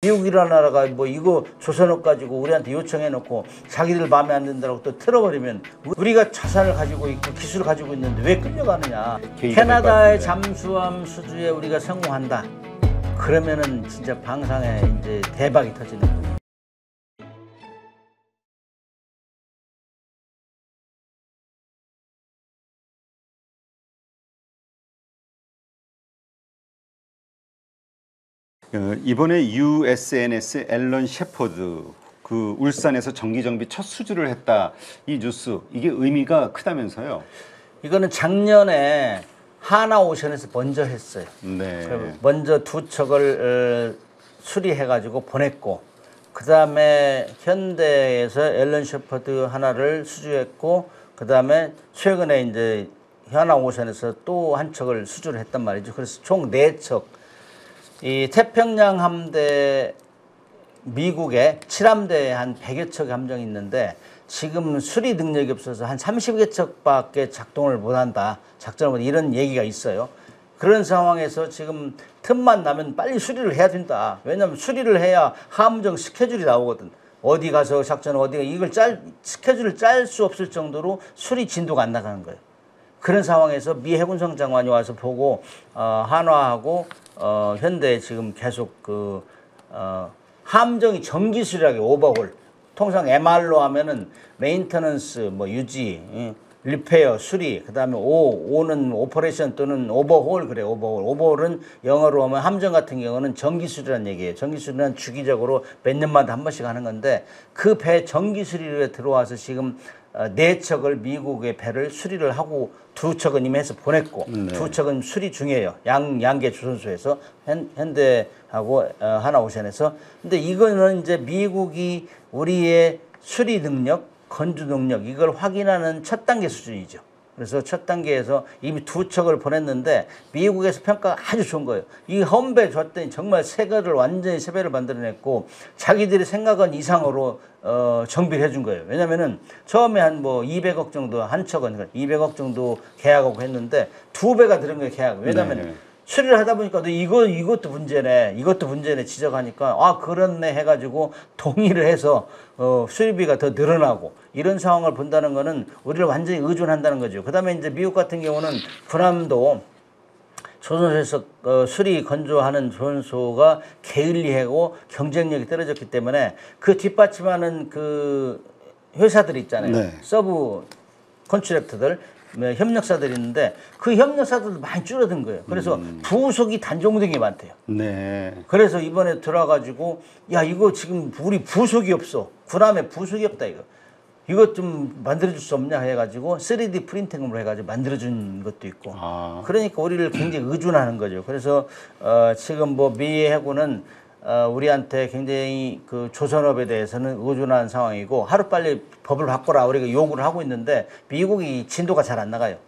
미국이라는 나라가 뭐 이거 조선업 가지고 우리한테 요청해놓고 자기들 마음에 안 든다고 또 틀어버리면 우리가 자산을 가지고 있고 기술을 가지고 있는데 왜 끌려가느냐. 캐나다의 잠수함 수주에 우리가 성공한다. 그러면은 진짜 방상에 이제 대박이 터지는 거예요. 이번에 USNS 앨런 셰퍼드 그 울산에서 정기정비 첫 수주를 했다. 이 뉴스 이게 의미가 크다면서요? 이거는 작년에 하나오션에서 먼저 했어요. 네. 먼저 두 척을 수리해가지고 보냈고, 그 다음에 현대에서 앨런 셰퍼드 하나를 수주했고, 그 다음에 최근에 이제 하나오션에서 또 한 척을 수주를 했단 말이죠. 그래서 총 4척. 이 태평양 함대 미국의 7함대에 한 100여 척 함정이 있는데 지금 수리 능력이 없어서 한 30여 척밖에 작동을 못한다. 작전을 못 이런 얘기가 있어요. 그런 상황에서 지금 틈만 나면 빨리 수리를 해야 된다. 왜냐하면 수리를 해야 함정 스케줄이 나오거든. 어디 가서 작전을 어디가 이걸 스케줄을 짤 수 없을 정도로 수리 진도가 안 나가는 거예요. 그런 상황에서 미 해군성 장관이 와서 보고 한화하고 현대 지금 계속 함정이 정기 수리하게 오버홀. 통상 MR로 하면은 메인터넌스, 뭐 유지, 리페어, 수리, 그다음에 O는 오퍼레이션 또는 오버홀 그래. 오버홀은 영어로 하면 함정 같은 경우는 정기 수리라는 얘기예요. 정기 수리는 주기적으로 몇 년마다 한 번씩 하는 건데 그 배 정기 수리에 들어와서 지금 4척을 미국의 배를 수리를 하고 2척은 이미 해서 보냈고, 네. 2척은 수리 중이에요. 양계 주선소에서 현대하고 하나오션에서. 근데 이거는 이제 미국이 우리의 수리 능력, 건조 능력 이걸 확인하는 첫 단계 수준이죠. 그래서 첫 단계에서 이미 2척을 보냈는데 미국에서 평가가 아주 좋은 거예요. 이 험배 줬더니 정말 새 거를 완전히 새 배를 만들어냈고 자기들이 생각한 이상으로 정비를 해준 거예요. 왜냐면은 처음에 한 뭐 200억 정도 한 척은 200억 정도 계약하고 했는데 2배가 들은 거예요, 계약. 왜냐면 네. 수리를 하다 보니까 너 이것도 문제네 지적하니까 아 그렇네 해가지고 동의를 해서 수리비가 더 늘어나고 이런 상황을 본다는 거는 우리를 완전히 의존한다는 거죠. 그 다음에 이제 미국 같은 경우는 군함도 조선소에서 수리 건조하는 조선소가 게을리하고 경쟁력이 떨어졌기 때문에 그 뒷받침하는 그 회사들이 있잖아요. 네. 서브 컨트랙터들 협력사들이 있는데 그 협력사들도 많이 줄어든 거예요. 그래서 부속이 단종된 게 많대요. 네. 그래서 이번에 들어가지고 야 이거 지금 우리 부속이 없어. 군함에 부속이 없다 이거. 이것 좀 만들어줄 수 없냐 해가지고 3D 프린팅으로 해가지고 만들어준 것도 있고. 그러니까 우리를 굉장히 의존하는 거죠. 그래서 지금 뭐 미 해군은 우리한테 굉장히 그 조선업에 대해서는 의존한 상황이고 하루빨리 법을 바꿔라 우리가 요구를 하고 있는데 미국이 진도가 잘 안 나가요.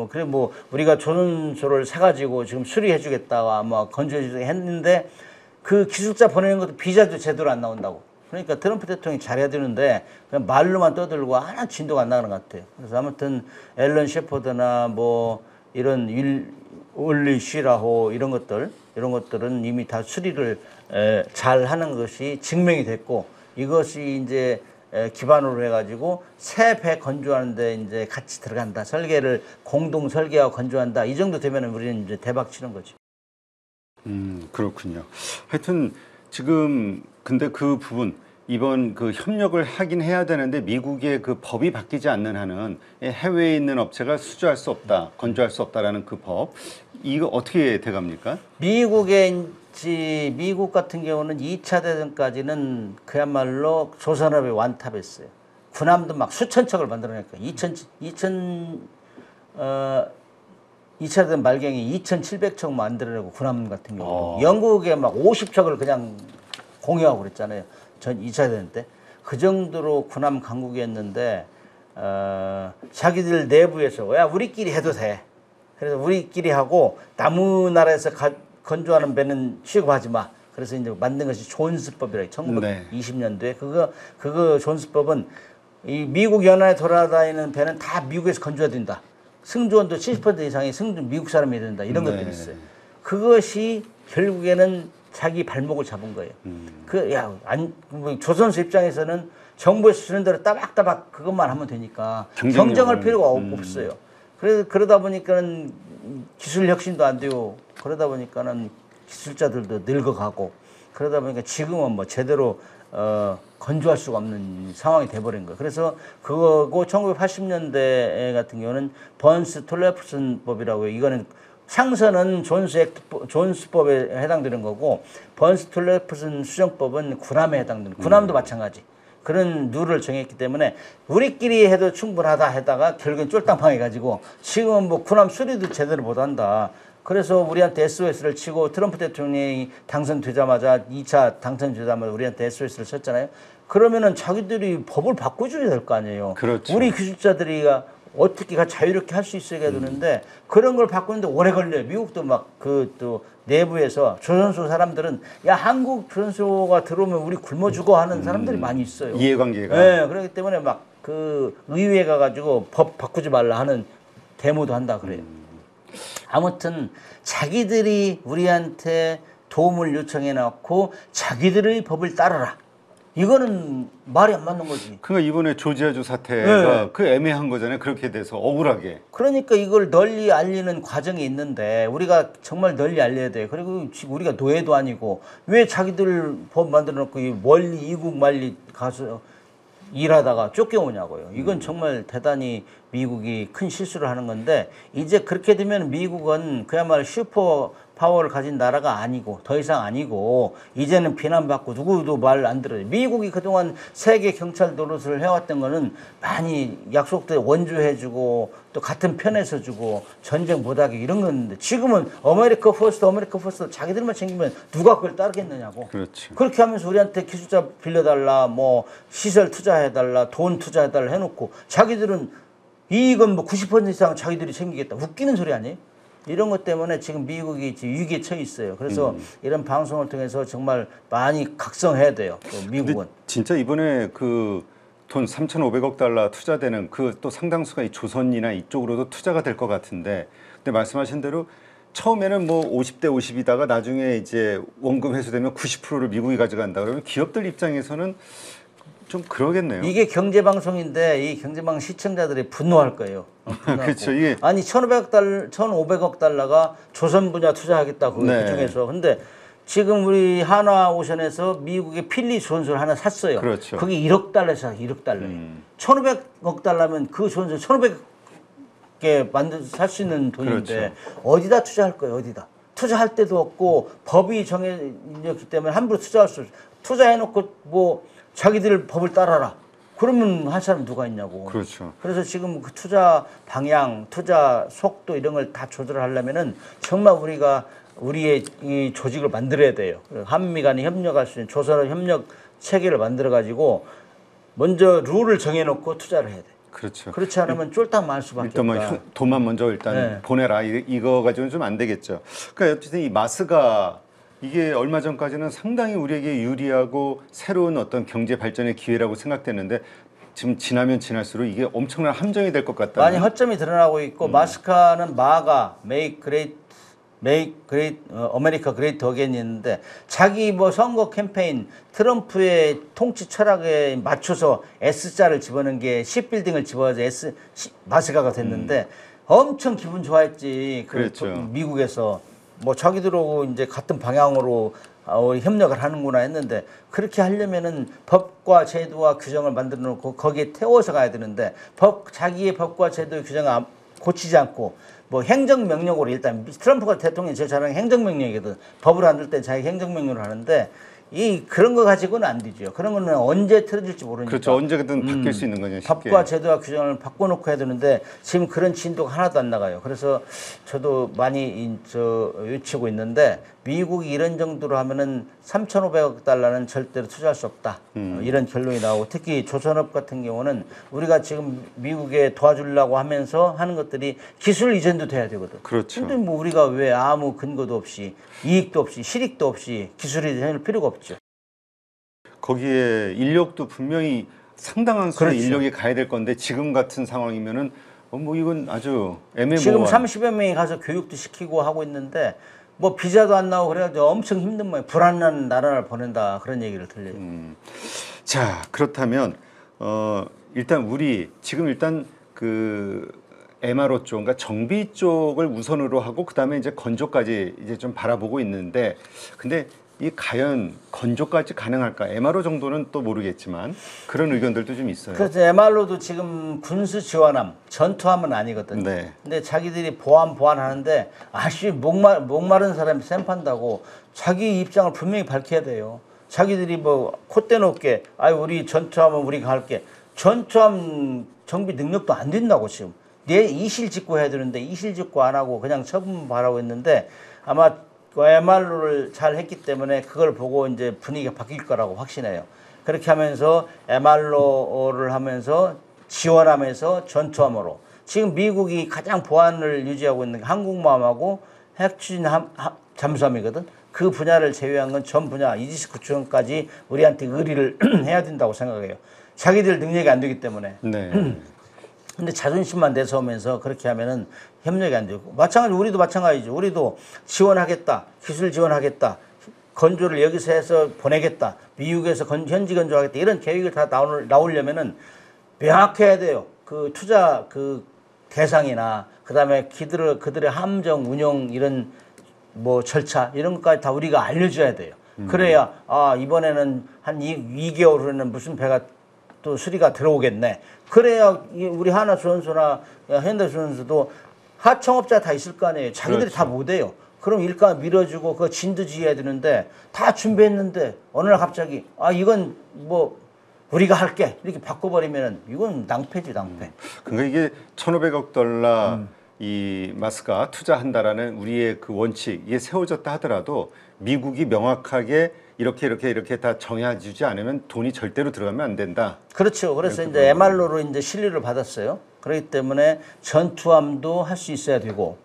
그래 뭐 우리가 조선소를 사가지고 지금 수리해주겠다고 아마 건조해주겠다 했는데 그 기술자 보내는 것도 비자도 제대로 안 나온다고. 그러니까 트럼프 대통령이 잘해야 되는데 그냥 말로만 떠들고 하나 진도가 안 나가는 것 같아요. 그래서 아무튼 앨런 셰퍼드나 뭐 이런 올리 쉬라호 이런 것들은 이미 다 수리를 잘 하는 것이 증명이 됐고 이것이 이제 기반으로 해가지고 새 배 건조하는데 이제 같이 들어간다. 설계를 공동 설계하고 건조한다. 이 정도 되면 우리는 이제 대박 치는 거죠. 그렇군요. 하여튼 지금 근데 그 부분 이번 그 협력을 하긴 해야 되는데 미국의 그 법이 바뀌지 않는 한은 해외에 있는 업체가 수주할 수 없다, 건조할 수 없다라는 그 법 이거 어떻게 돼갑니까? 미국 같은 경우는 2차 대전까지는 그야말로 조선업의 완탑했어요. 군함도 막 수천 척을 만들어냈고 2차 대전 말경에 2,700척 만들어내고 군함 같은 경우 영국에 막 50척을 그냥 공유하고 그랬잖아요. 전 2차 대전 때. 그 정도로 군함 강국이었는데 자기들 내부에서 야 우리끼리 해도 돼. 그래서 우리끼리 하고 나무 나라에서 건조하는 배는 취급하지 마. 그래서 이제 만든 것이 존스법이라고 1920년도에 그거 존스법은 이 미국 연안에 돌아다니는 배는 다 미국에서 건조해야 된다. 승조원도 70% 이상이 미국 사람이 된다. 이런 것들이 있어요. 그것이 결국에는 자기 발목을 잡은 거예요. 뭐 조선수 입장에서는 정부에서 주는 대로 따박따박 그것만 하면 되니까 경쟁할 필요가 없어요. 그러다 보니까는 기술 혁신도 안 되고 그러다 보니까는 기술자들도 늙어가고 그러다 보니까 지금은 뭐 제대로 건조할 수가 없는 상황이 돼버린 거예요. 그래서 그거고 1980년대 같은 경우는 번스 톨레프슨법이라고 해요. 이거는 상선은 존스법에 해당되는 거고 번스 톨레프슨 수정법은 군함에 해당되는 군함도 마찬가지. 그런 룰을 정했기 때문에 우리끼리 해도 충분하다 하다가 결국엔 쫄딱망해가지고 지금은 뭐 군함 수리도 제대로 못한다. 그래서 우리한테 SOS를 치고 트럼프 대통령이 당선되자마자 2차 당선되자마자 우리한테 SOS를 쳤잖아요. 그러면은 자기들이 법을 바꿔줘야 될 거 아니에요. 그렇죠. 우리 기술자들이 어떻게 자유롭게 할 수 있어야 되는데 그런 걸 바꾸는데 오래 걸려요. 미국도 막 또 내부에서 조선소 사람들은 야 한국 조선소가 들어오면 우리 굶어 죽어 하는 사람들이 많이 있어요. 이해관계가. 네, 그렇기 때문에 막 그 의회에 가가지고 법 바꾸지 말라 하는 데모도 한다 그래요. 아무튼 자기들이 우리한테 도움을 요청해 놓고 자기들의 법을 따르라. 이거는 말이 안 맞는 거지. 그러니까 이번에 조지아주 사태가 네. 그 애매한 거잖아요. 그렇게 돼서 억울하게. 그러니까 이걸 널리 알리는 과정이 있는데 우리가 정말 널리 알려야 돼요. 그리고 지금 우리가 노예도 아니고 왜 자기들 법 만들어 놓고 멀리 이국 말리 가서 일하다가 쫓겨오냐고요. 이건 정말 대단히 미국이 큰 실수를 하는 건데 이제 그렇게 되면 미국은 그야말로 슈퍼 파워를 가진 나라가 아니고 더 이상 아니고 이제는 비난받고 누구도 말 안 들어요. 미국이 그동안 세계 경찰 노릇을 해왔던 거는 많이 약속들 원조해주고 또 같은 편에 서주고 전쟁 못하게 이런 건데 지금은 아메리카 퍼스트 자기들만 챙기면 누가 그걸 따르겠느냐고. 그렇죠. 그렇게 하면서 우리한테 기술자 빌려달라 뭐 시설 투자해달라 돈 투자해달라 해놓고 자기들은 이익은 뭐 90% 이상 자기들이 챙기겠다. 웃기는 소리 아니에요? 이런 것 때문에 지금 미국이 지금 위기에 처해 있어요. 그래서 이런 방송을 통해서 정말 많이 각성해야 돼요. 또 미국은. 근데 진짜 이번에 그 돈 3,500억 달러 투자되는 그 또 상당수가 이 조선이나 이쪽으로도 투자가 될 것 같은데 근데 말씀하신 대로 처음에는 뭐 50대 50이다가 나중에 이제 원금 회수되면 90%를 미국이 가져간다 그러면 기업들 입장에서는 좀 그러겠네요. 이게 경제방송인데 이 경제방 시청자들이 분노할 거예요. 그렇죠. 이게 아니 1,500억 달러가 조선 분야 투자하겠다 그 네. 중에서 근데 지금 우리 한화오션에서 미국의 필리 조선소를 하나 샀어요. 그렇죠. 그게 1억 달러에 사 1억 달러에 1,500억 달러면 그 조선소 1,500개 살 수 있는 돈인데 그렇죠. 어디다 투자할 거예요? 어디다? 투자할 데도 없고 법이 정해졌기 때문에 함부로 투자할 수 없어요. 투자해놓고 뭐 자기들 법을 따라라. 그러면 할 사람 누가 있냐고. 그렇죠. 그래서 지금 그 투자 방향, 투자 속도 이런 걸 다 조절하려면은 정말 우리가 우리의 이 조직을 만들어야 돼요. 한미 간에 협력할 수 있는 조선의 협력 체계를 만들어 가지고 먼저 룰을 정해놓고 투자를 해야 돼. 그렇죠. 그렇지 않으면 쫄딱 말 수밖에 일단 뭐 없다. 돈만 먼저 일단 네. 보내라 이거 가지고는 좀 안 되겠죠. 그러니까 어쨌든 이 마스가 이게 얼마 전까지는 상당히 우리에게 유리하고 새로운 어떤 경제 발전의 기회라고 생각됐는데 지금 지나면 지날수록 이게 엄청난 함정이 될 것 같다. 많이 허점이 드러나고 있고 마스카는 마가 Make America Great Again 있는데 자기 뭐 선거 캠페인 트럼프의 통치 철학에 맞춰서 S자를 집어넣은 게 C빌딩을 집어서 마스카가 됐는데 엄청 기분 좋아했지. 그렇죠. 미국에서 뭐 자기들하고 이제 같은 방향으로 협력을 하는구나 했는데 그렇게 하려면은 법과 제도와 규정을 만들어 놓고 거기에 태워서 가야 되는데 자기의 법과 제도의 규정을 고치지 않고 뭐 행정명령으로 일단 트럼프가 대통령이 제일 잘하는 게 행정명령이거든. 법을 만들 때 자기 행정명령을 하는데 그런 거 가지고는 안 되죠. 그런 거는 언제 틀어질지 모르니까. 그렇죠. 언제든 바뀔 수 있는 거죠. 쉽게. 법과 제도와 규정을 바꿔놓고 해야 되는데 지금 그런 진도가 하나도 안 나가요. 그래서 저도 많이 외치고 있는데 미국이 이런 정도로 하면은 3,500억 달러는 절대로 투자할 수 없다. 이런 결론이 나오고 특히 조선업 같은 경우는 우리가 지금 미국에 도와주려고 하면서 하는 것들이 기술 이전도 돼야 되거든. 그렇죠. 근데 뭐 우리가 왜 아무 근거도 없이 이익도 없이 실익도 없이 기술 이전할 필요가 없죠. 거기에 인력도 분명히 상당한 수의 그렇죠. 인력이 가야 될 건데 지금 같은 상황이면은 뭐 이건 아주 애매모호한. 지금 30여 명이 가서 교육도 시키고 하고 있는데 뭐 비자도 안 나오고 그래가지고 엄청 힘든 모양, 불안한 나라를 보낸다 그런 얘기를 들려요. 자, 그렇다면 일단 우리 지금 일단 그 MRO 쪽, 그러니까 정비 쪽을 우선으로 하고 그다음에 이제 건조까지 이제 좀 바라보고 있는데, 근데 이 과연 건조까지 가능할까? MRO 정도는 또 모르겠지만 그런 의견들도 좀 있어요. 그래서 MR로도 지금 군수 지원함, 전투함은 아니거든요. 네. 근데 자기들이 보완하는데 아씨 목마른 사람이 쌤판다고 자기 입장을 분명히 밝혀야 돼요. 자기들이 뭐 콧대 높게 우리 전투함은 우리가 할게. 전투함 정비 능력도 안 된다고 지금. 내 이실 짓고 해야 되는데 이실 짓고 안 하고 그냥 처분 바라고 했는데 아마 MR로를 잘 했기 때문에 그걸 보고 이제 분위기가 바뀔 거라고 확신해요. 그렇게 하면서 MR로를 하면서 지원하면서 전투함으로 지금 미국이 가장 보안을 유지하고 있는 게 항공모함하고 핵추진 잠수함이거든. 그 분야를 제외한 건 전 분야 이지스 구축함까지 우리한테 의리를 해야 된다고 생각해요. 자기들 능력이 안 되기 때문에. 네. 근데 자존심만 내세우면서 그렇게 하면은 협력이 안 되고 우리도 마찬가지죠. 우리도 지원하겠다, 기술 지원하겠다, 건조를 여기서 해서 보내겠다, 미국에서 현지 건조하겠다 이런 계획을 다 나오려면은 명확해야 돼요. 그 투자 그 대상이나 그다음에 그들의 함정 운영 이런 뭐 절차 이런 것까지 다 우리가 알려줘야 돼요. 그래야 이번에는 한 2개월 후에는 무슨 배가 또 수리가 들어오겠네. 그래야 우리 하나수원소나 현대수원소도 하청업자 다 있을 거 아니에요. 자기들이 그렇죠. 다 못해요. 그럼 일감 밀어주고 그 진두지휘해야 되는데 다 준비했는데 어느 날 갑자기 이건 뭐 우리가 할게 이렇게 바꿔버리면은 이건 낭패지 낭패. 그러니까 이게 1,500억 달러 이 마스가 투자한다라는 우리의 그 원칙 이게 세워졌다 하더라도 미국이 명확하게 이렇게 다 정해주지 않으면 돈이 절대로 들어가면 안 된다. 그렇죠. 그래서 이제 MR로로 이제 신뢰를 받았어요. 그렇기 때문에 전투함도 할 수 있어야 되고,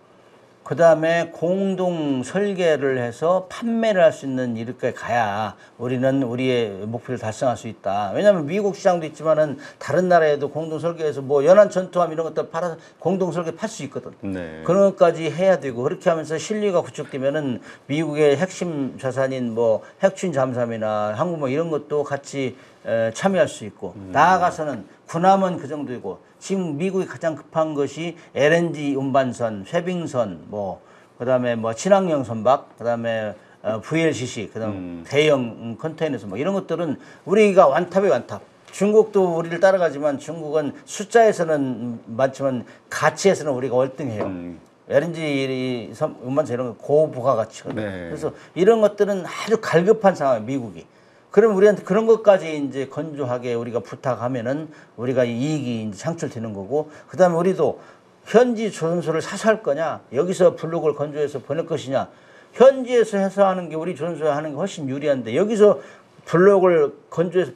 그 다음에 공동 설계를 해서 판매를 할 수 있는 이렇게 가야 우리는 우리의 목표를 달성할 수 있다. 왜냐하면 미국 시장도 있지만은 다른 나라에도 공동 설계해서 뭐 연안 전투함 이런 것들 팔아서 공동 설계 팔 수 있거든. 네. 그런 것까지 해야 되고 그렇게 하면서 신뢰가 구축되면은 미국의 핵심 자산인 뭐 핵추진 잠수함이나 항공모 이런 것도 같이 참여할 수 있고 나아가서는 군함은 그 정도이고 지금 미국이 가장 급한 것이 LNG 운반선, 쇄빙선, 뭐 그다음에 뭐 친환경 선박, 그다음에 VLCC, 그다음 대형 컨테이너선 뭐 이런 것들은 우리가 완탑에 완탑. 중국도 우리를 따라가지만 중국은 숫자에서는 많지만 가치에서는 우리가 월등해요. LNG 운반선 이런 거 고부가가치거든요. 네. 그래서 이런 것들은 아주 갈급한 상황이에요, 미국이. 그럼 우리한테 그런 것까지 이제 건조하게 우리가 부탁하면은 우리가 이익이 이제 창출되는 거고, 그 다음에 우리도 현지 조선소를 사서 할 거냐, 여기서 블록을 건조해서 보낼 것이냐, 현지에서 해서 하는 게 우리 조선소에 하는 게 훨씬 유리한데, 여기서 블록을 건조해서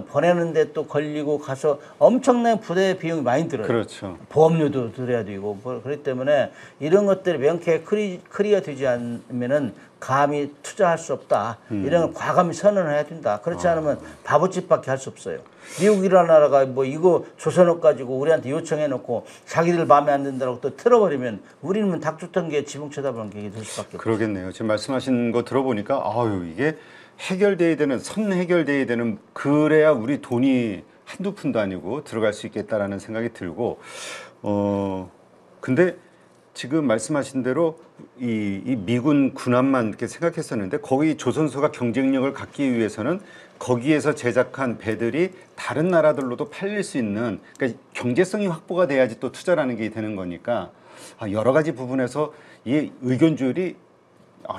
보내는데 또 걸리고 가서 엄청난 부대 비용이 많이 들어요. 그렇죠. 보험료도 들어야 되고 그렇기 때문에 이런 것들이 명쾌하게 클리어 되지 않으면은 감히 투자할 수 없다. 이런 걸 과감히 선언을 해야 된다. 그렇지 않으면 바보짓밖에 할 수 없어요. 미국이라는 나라가 뭐 이거 조선업 가지고 우리한테 요청해 놓고 자기들 마음에 안 든다고 또 틀어버리면 우리는 닭 쫓던 게 지붕 쳐다보는 게 될 수밖에 없어요. 그러겠네요. 지금 말씀하신 거 들어보니까 이게 선 해결돼야 되는 그래야 우리 돈이 한두 푼도 아니고 들어갈 수 있겠다라는 생각이 들고 근데 지금 말씀하신 대로 이 미군 군함만 이렇게 생각했었는데 거기 조선소가 경쟁력을 갖기 위해서는 거기에서 제작한 배들이 다른 나라들로도 팔릴 수 있는 그러니까 경제성이 확보가 돼야지 또 투자라는 게 되는 거니까 여러 가지 부분에서 이 의견 조율이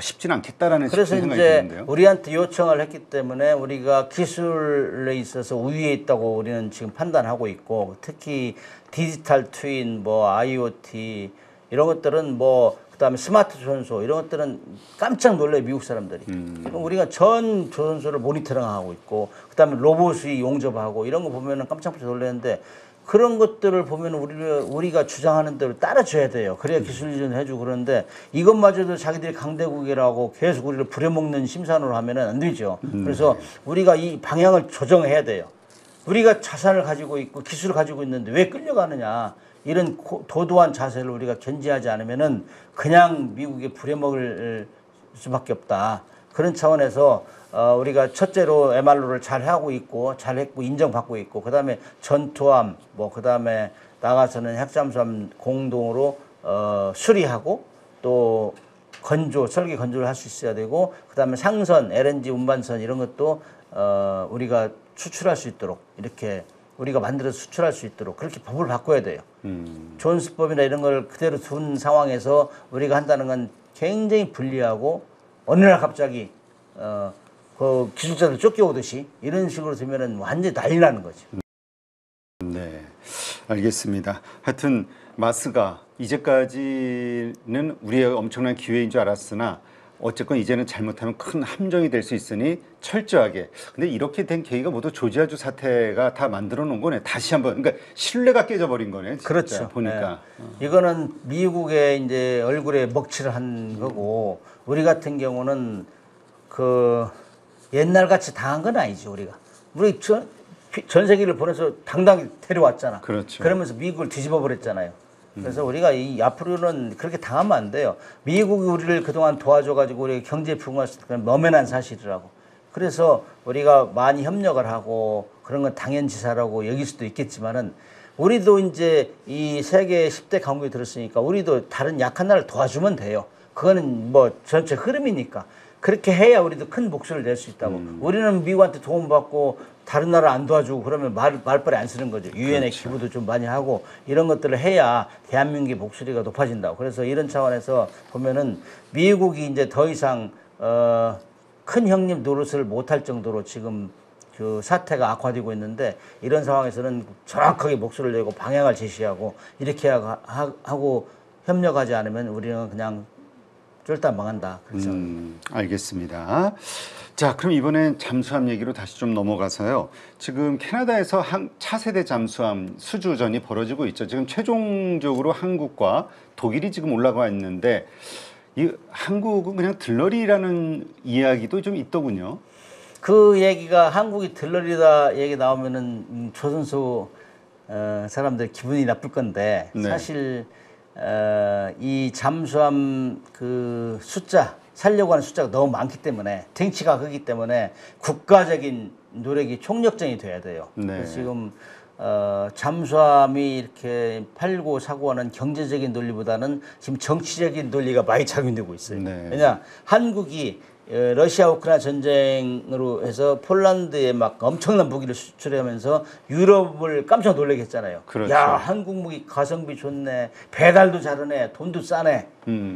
쉽지는 않겠다라는 그래서 생각이 이제 드는데요. 우리한테 요청을 했기 때문에 우리가 기술에 있어서 우위에 있다고 우리는 지금 판단하고 있고 특히 디지털 트윈, 뭐 IoT 이런 것들은 뭐 그다음에 스마트 조선소 이런 것들은 깜짝 놀라요 미국 사람들이. 그럼 우리가 전 조선소를 모니터링하고 있고 그다음에 로봇이 용접하고 이런 거 보면은 깜짝 놀라는데. 그런 것들을 보면 우리가 주장하는 대로 따라줘야 돼요. 그래야 기술 이전을 해주고 그러는데 이것마저도 자기들이 강대국이라고 계속 우리를 부려먹는 심산으로 하면은 안 되죠. 그래서 우리가 이 방향을 조정해야 돼요. 우리가 자산을 가지고 있고 기술을 가지고 있는데 왜 끌려가느냐. 이런 도도한 자세를 우리가 견지하지 않으면은 그냥 미국에 부려먹을 수밖에 없다. 그런 차원에서 우리가 첫째로 MR로를 잘 하고 있고 잘했고 인정받고 있고 그다음에 전투함 뭐 그다음에 나가서는 핵잠수함 공동으로 수리하고 또 설계 건조를 할 수 있어야 되고 그다음에 상선, LNG 운반선 이런 것도 우리가 수출할 수 있도록 이렇게 우리가 만들어서 수출할 수 있도록 그렇게 법을 바꿔야 돼요. 존스법이나 이런 걸 그대로 둔 상황에서 우리가 한다는 건 굉장히 불리하고 어느 날 갑자기 그 기술자들 쫓겨오듯이 이런 식으로 되면은 완전히 난리 나는 거죠. 네, 알겠습니다. 하여튼 마스가 이제까지는 우리의 엄청난 기회인 줄 알았으나 어쨌건 이제는 잘못하면 큰 함정이 될 수 있으니 철저하게. 근데 이렇게 된 계기가 모두 조지아주 사태가 다 만들어 놓은 거네. 다시 한번 그러니까 신뢰가 깨져버린 거네. 진짜 그렇죠. 보니까 이거는 미국의 이제 얼굴에 먹칠을 한 거고 우리 같은 경우는 그 옛날 같이 당한 건 아니죠. 우리 전 세계를 보내서 당당히 데려왔잖아. 그렇죠. 그러면서 미국을 뒤집어 버렸잖아요. 그래서 우리가 이 앞으로는 그렇게 당하면 안 돼요. 미국이 우리를 그동안 도와줘가지고 우리 경제 부흥할 수 있는 엄연한 사실이라고. 그래서 우리가 많이 협력을 하고 그런 건 당연지사라고 여길 수도 있겠지만은 우리도 이제 이 세계 10대 강국에 들었으니까 우리도 다른 약한 나라를 도와주면 돼요. 그거는 뭐 전체 흐름이니까. 그렇게 해야 우리도 큰 목소리를 낼 수 있다고. 우리는 미국한테 도움받고 다른 나라 안 도와주고 그러면 말벌이 안 쓰는 거죠. 유엔에 그렇죠. 기부도 좀 많이 하고 이런 것들을 해야 대한민국의 목소리가 높아진다고. 그래서 이런 차원에서 보면은 미국이 이제 더 이상 큰 형님 노릇을 못할 정도로 지금 그 사태가 악화되고 있는데 이런 상황에서는 정확하게 목소리를 내고 방향을 제시하고 이렇게 하고 협력하지 않으면 우리는 그냥 쫄딱 망한다. 그렇죠. 알겠습니다. 자, 그럼 이번엔 잠수함 얘기로 다시 좀 넘어가서요. 지금 캐나다에서 차세대 잠수함 수주전이 벌어지고 있죠. 지금 최종적으로 한국과 독일이 지금 올라가 있는데 이 한국은 그냥 들러리라는 이야기도 좀 있더군요. 그 얘기가 한국이 들러리다 얘기 나오면은 조선소 사람들 기분이 나쁠 건데 네. 사실 이 잠수함 그 살려고 하는 숫자가 너무 많기 때문에 덩치가 크기 때문에 국가적인 노력이 총력전이 돼야 돼요. 네. 그래서 지금 잠수함이 이렇게 팔고 사고 하는 경제적인 논리보다는 지금 정치적인 논리가 많이 작용되고 있어요. 네. 왜냐 한국이 러시아 우크라이나 전쟁으로 해서 폴란드에 막 엄청난 무기를 수출하면서 유럽을 깜짝 놀라게 했잖아요. 그렇죠. 야, 한국 무기 가성비 좋네, 배달도 잘하네, 돈도 싸네.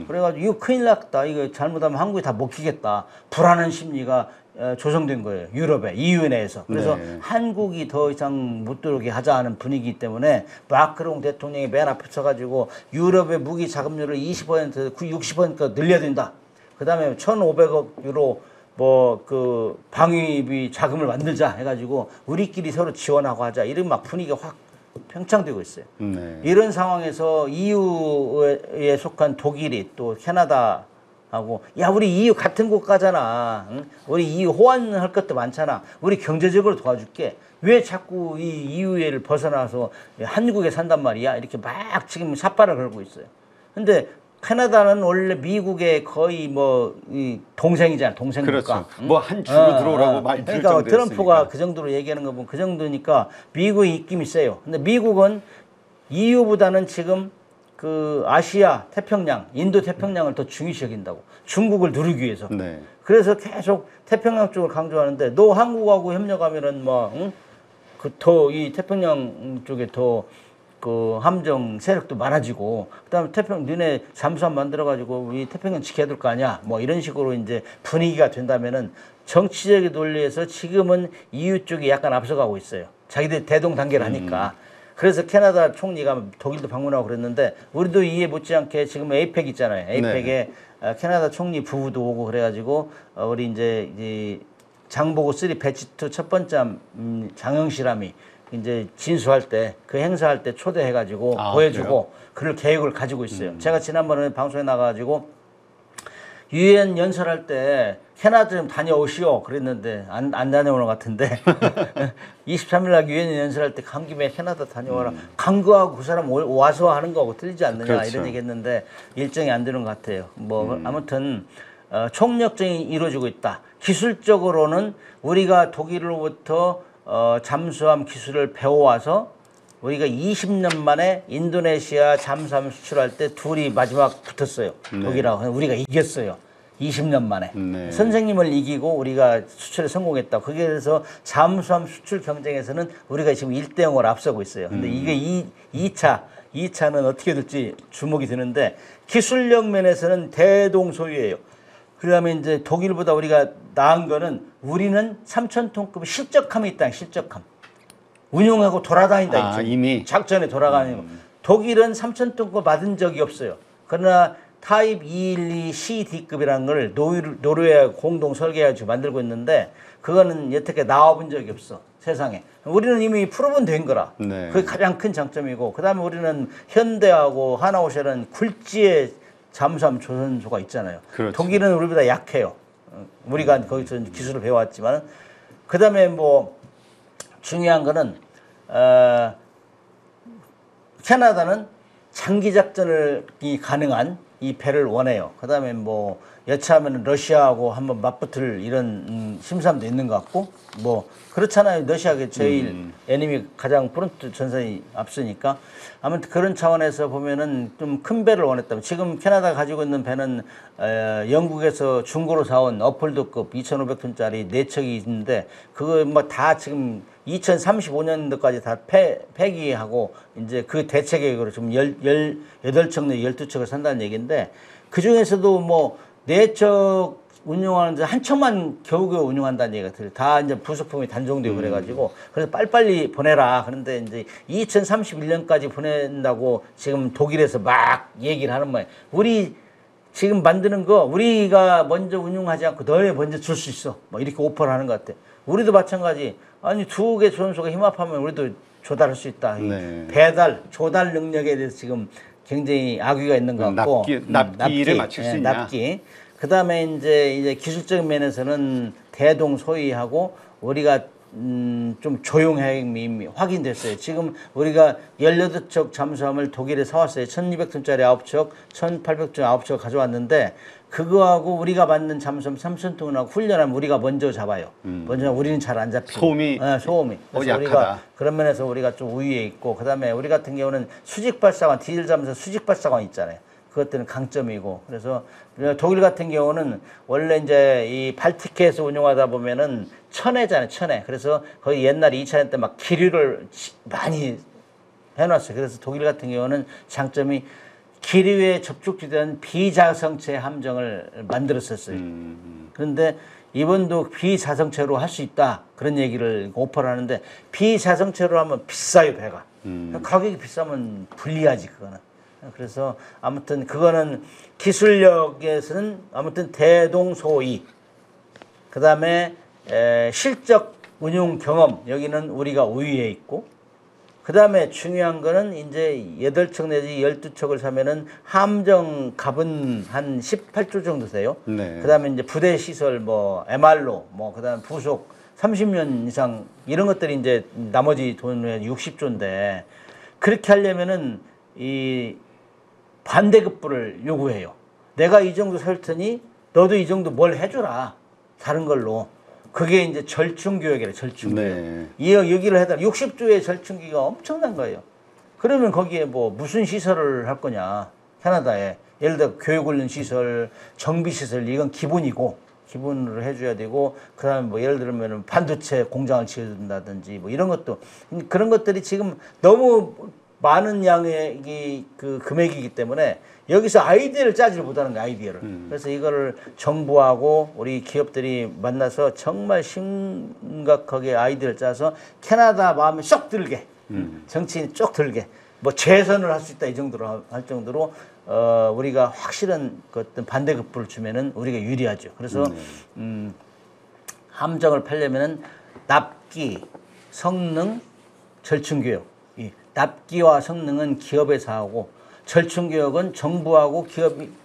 그래가지고 이거 큰일 났다. 이거 잘못하면 한국이 다 먹히겠다. 불안한 심리가 조성된 거예요. 유럽에, EU 내에서. 그래서 네. 한국이 더 이상 못 들어오게 하자 하는 분위기이기 때문에 마크롱 대통령이 맨 앞에 서가지고 유럽의 무기 자금률을 20%, 60% 늘려야 된다. 그 다음에 1,500억 유로 뭐 그 방위비 자금을 만들자 해가지고 우리끼리 서로 지원하고 하자. 이런 막 분위기가 확 팽창되고 있어요. 네. 이런 상황에서 EU에 속한 독일이 또 캐나다하고 야 우리 EU 같은 국가잖아. 응? 우리 EU 호환할 것도 많잖아. 우리 경제적으로 도와줄게. 왜 자꾸 이 EU를 벗어나서 한국에 산단 말이야? 이렇게 막 지금 삿발을 걸고 있어요. 근데 캐나다는 원래 미국의 거의 뭐 이 동생이잖아, 동생국가. 그렇죠. 뭐 한 주로 들어오라고 말 들을 그러니까 정도였으니까. 트럼프가 그 정도로 얘기하는 거 보면 그 정도니까 미국의 입김이 세요. 근데 미국은 EU보다는 지금 그 아시아, 태평양, 인도 태평양을 더 중요시 여긴다고. 중국을 누르기 위해서. 네. 그래서 계속 태평양 쪽을 강조하는데 너 한국하고 협력하면은 뭐 응? 그 더 이 태평양 쪽에 더 그 함정 세력도 많아지고 그다음에 너네 잠수함 만들어 가지고 우리 태평양 지켜야 될 거 아니야 뭐 이런 식으로 이제 분위기가 된다면은 정치적인 논리에서 지금은 EU 쪽이 약간 앞서가고 있어요. 자기들 대동단계를 하니까. 그래서 캐나다 총리가 독일도 방문하고 그랬는데 우리도 이해 못지않게 지금 에이펙 있잖아요. 에이펙에 네. 캐나다 총리 부부도 오고 그래가지고 우리 이제 이 장보고 3 배치 2 첫 번째 장영실함이 이제 진수할 때 그 행사할 때 초대해가지고 보여주고 그럴 계획을 가지고 있어요. 제가 지난번에 방송에 나가가지고 유엔 연설할 때 캐나다 좀 다녀오시오 그랬는데 안 다녀오는 것 같은데 23일 날 유엔 연설할 때 간 김에 캐나다 다녀와라. 간 거하고 그 사람 와서 하는 거하고 틀리지 않느냐 그렇죠. 이런 얘기 했는데 일정이 안 되는 것 같아요. 뭐 아무튼 총력전이 이루어지고 있다. 기술적으로는 우리가 독일로부터 잠수함 기술을 배워와서 우리가 20년 만에 인도네시아 잠수함 수출할 때 둘이 마지막 붙었어요. 네. 독일하고. 우리가 이겼어요. 20년 만에. 네. 선생님을 이기고 우리가 수출에 성공했다. 그게 그래서 잠수함 수출 경쟁에서는 우리가 지금 1대 0으로 앞서고 있어요. 근데 이게 2차는 어떻게 될지 주목이 드는데 기술력 면에서는 대동소이예요. 그다음에 이제 독일보다 우리가 나은 거는 우리는 3,000톤급 실적함이 있다. 실적함. 운용하고 돌아다닌다. 이미 작전에 돌아가는 거. 독일은 3,000톤급 받은 적이 없어요. 그러나 타입 212 CD급이라는 걸 노르웨이와 공동 설계해가지고 만들고 있는데 그거는 여태까지 나와본 적이 없어. 세상에. 우리는 이미 프로분 된 거라. 네. 그게 가장 큰 장점이고 그다음에 우리는 현대하고 하나오션은 굴지의 잠수함 조선소가 있잖아요. 그렇죠. 독일은 우리보다 약해요. 우리가 거기서 기술을 배워왔지만 그다음에 뭐 중요한 거는 캐나다는 장기 작전이 가능한 이 배를 원해요. 그다음에 뭐 여차하면 러시아하고 한번 맞붙을 이런 심사함도 있는 것 같고 뭐 그렇잖아요. 러시아가 제일 애니미 가장 프론트 전선이 앞서니까 아무튼 그런 차원에서 보면은 좀 큰 배를 원했다. 지금 캐나다가 가지고 있는 배는 영국에서 중고로 사온 어폴드급 2,500톤짜리 4척이 있는데 그거 뭐 다 지금 2035년도까지 다 폐기하고 이제 그 대체 계획으로 지금 18척 내 12척을 산다는 얘기인데 그 중에서도 뭐 4척 운용하는데 한 척만 겨우겨우 운용한다는 얘기가 들어요. 다 이제 부속품이 단종되고 그래가지고 그래서 빨리빨리 보내라. 그런데 이제 2031년까지 보낸다고 지금 독일에서 막 얘기를 하는 거예요. 우리 지금 만드는 거 우리가 먼저 운용하지 않고 너네 먼저 줄 수 있어. 뭐 이렇게 오퍼를 하는 것 같아. 우리도 마찬가지. 아니 2개 조선소가 힘합하면 우리도 조달할 수 있다. 네. 조달 능력에 대해서 지금 굉장히 악의가 있는 것 같고 납기를 맞출 수 있냐. 납기. 그다음에 이제 기술적인 면에서는 대동소이하고 우리가 좀 조용함이 확인됐어요. 지금 우리가 18척 잠수함을 독일에 사왔어요. 1,200톤짜리 9척, 1,800톤 9척 가져왔는데 그거하고 우리가 만든 잠수함 3,000톤하고 훈련하면 우리가 먼저 잡아요. 먼저 우리는 잘 안 잡히고. 소음이 소음이. 그래서 약하다. 우리가 그런 면에서 우리가 좀 우위에 있고 그다음에 우리 같은 경우는 수직 발사관 디젤 잠수함 수직 발사관 있잖아요. 그것들은 강점이고 그래서 독일 같은 경우는 원래 이제 이 발티크에서 운용하다 보면은 천해잖아요. 천해. 그래서 거의 옛날에 2차 때 막 기류를 많이 해놨어요. 그래서 독일 같은 경우는 장점이 기류에 접촉되는 비자성체 함정을 만들었었어요. 그런데 이번도 비자성체로 할 수 있다. 그런 얘기를 오퍼를 하는데 비자성체로 하면 비싸요, 배가. 가격이 비싸면 불리하지, 그거는. 그래서 아무튼 그거는 기술력에서는 아무튼 대동소이. 그 다음에 실적 운용 경험. 여기는 우리가 우위에 있고. 그 다음에 중요한 거는 이제 8척 내지 12척을 사면은 함정 값은 한 18조 정도 돼요. 네. 그 다음에 이제 부대 시설 뭐 MR로 뭐 그 다음에 부속 30년 이상 이런 것들이 이제 나머지 돈의 60조인데 그렇게 하려면은 이 반대급부를 요구해요. 내가 이 정도 살 테니 너도 이 정도 뭘 해줘라. 다른 걸로. 그게 이제 절충교역이래, 절충교역. 네. 여기를 해달 60조의 절충기가 엄청난 거예요. 그러면 거기에 뭐 무슨 시설을 할 거냐. 캐나다에. 예를 들어 교육훈련 시설, 정비시설, 이건 기본이고, 기본으로 해줘야 되고, 그 다음에 뭐 예를 들면 반도체 공장을 지어준다든지 뭐 이런 것도, 그런 것들이 지금 너무 많은 양의 그 금액이기 때문에 여기서 아이디어를 짜지를 못하는 거야, 아이디어를. 그래서 이거를 정부하고 우리 기업들이 만나서 정말 심각하게 아이디어를 짜서 캐나다 마음에 쏙 들게, 정치인이 쭉 들게, 뭐 재선을 할 수 있다 이 정도로 할 정도로 우리가 확실한 그 어떤 반대급부를 주면은 우리가 유리하죠. 그래서 함정을 팔려면은 납기, 성능, 절충교육. 이 납기와 성능은 기업에서 하고 절충교육은 정부하고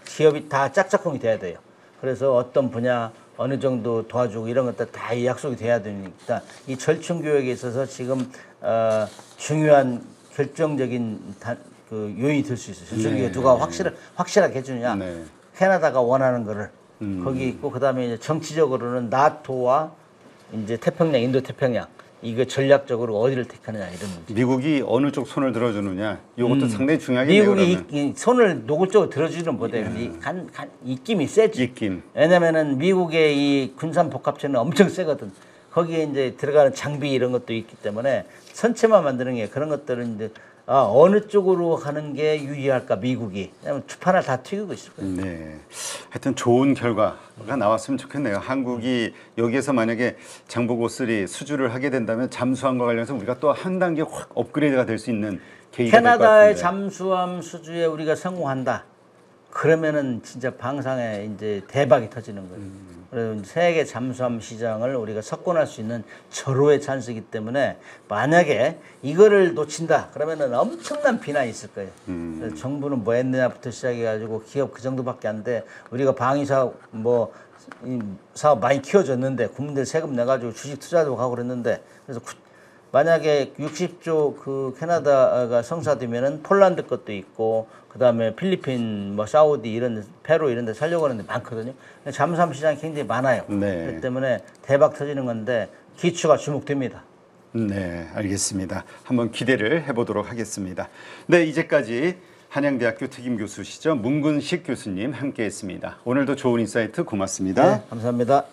기업이 다 짝짝꿍이 돼야 돼요. 그래서 어떤 분야 어느 정도 도와주고 이런 것들 다 약속이 돼야 되니까 이 절충교육에 있어서 지금 중요한 결정적인 그 요인이 될 수 있어요. 절충교육 네. 누가 확실하게 해주느냐. 네. 캐나다가 원하는 거를 거기 있고 그다음에 이제 정치적으로는 나토와 이제 태평양, 인도 태평양 이거 전략적으로 어디를 택하느냐 이런 문제. 미국이 어느 쪽 손을 들어주느냐 이것도 상당히 중요하겠네요. 미국이 그러면. 이 손을 노골적으로 들어주지는 못해요. 입김이 세지. 입김. 왜냐면은 미국의 이 군산 복합체는 엄청 세거든. 거기에 이제 들어가는 장비 이런 것도 있기 때문에 선체만 만드는 게 그런 것들은 이제 어느 쪽으로 하는 게 유리할까 미국이. 왜냐면 주판을 다 튀기고 있을 거예요. 네. 하여튼 좋은 결과가 나왔으면 좋겠네요. 한국이 여기에서 만약에 장보고 3 수주를 하게 된다면 잠수함과 관련해서 우리가 또 한 단계 확 업그레이드가 될 수 있는 계기가 될 것 캐나다의 같은데. 잠수함 수주에 우리가 성공한다. 그러면은 진짜 방상에 이제 대박이 터지는 거예요. 그래서 세계 잠수함 시장을 우리가 석권할 수 있는 절호의 찬스이기 때문에 만약에 이거를 놓친다 그러면은 엄청난 비난이 있을 거예요. 그래서 정부는 뭐 했느냐부터 시작해가지고 기업 그 정도밖에 안 돼. 우리가 방위사업 이 사업 많이 키워줬는데 국민들 세금 내가지고 주식 투자도 가고 그랬는데 그래서 만약에 60조 그 캐나다가 성사되면은 폴란드 것도 있고 그다음에 필리핀 뭐 사우디 이런 페루 이런 데 살려고 하는데 많거든요. 잠수함 시장이 굉장히 많아요. 네. 그렇기 때문에 대박 터지는 건데 기초가 주목됩니다. 네, 알겠습니다. 한번 기대를 해보도록 하겠습니다. 네, 이제까지 한양대학교 특임교수시죠. 문근식 교수님 함께했습니다. 오늘도 좋은 인사이트 고맙습니다. 네, 감사합니다.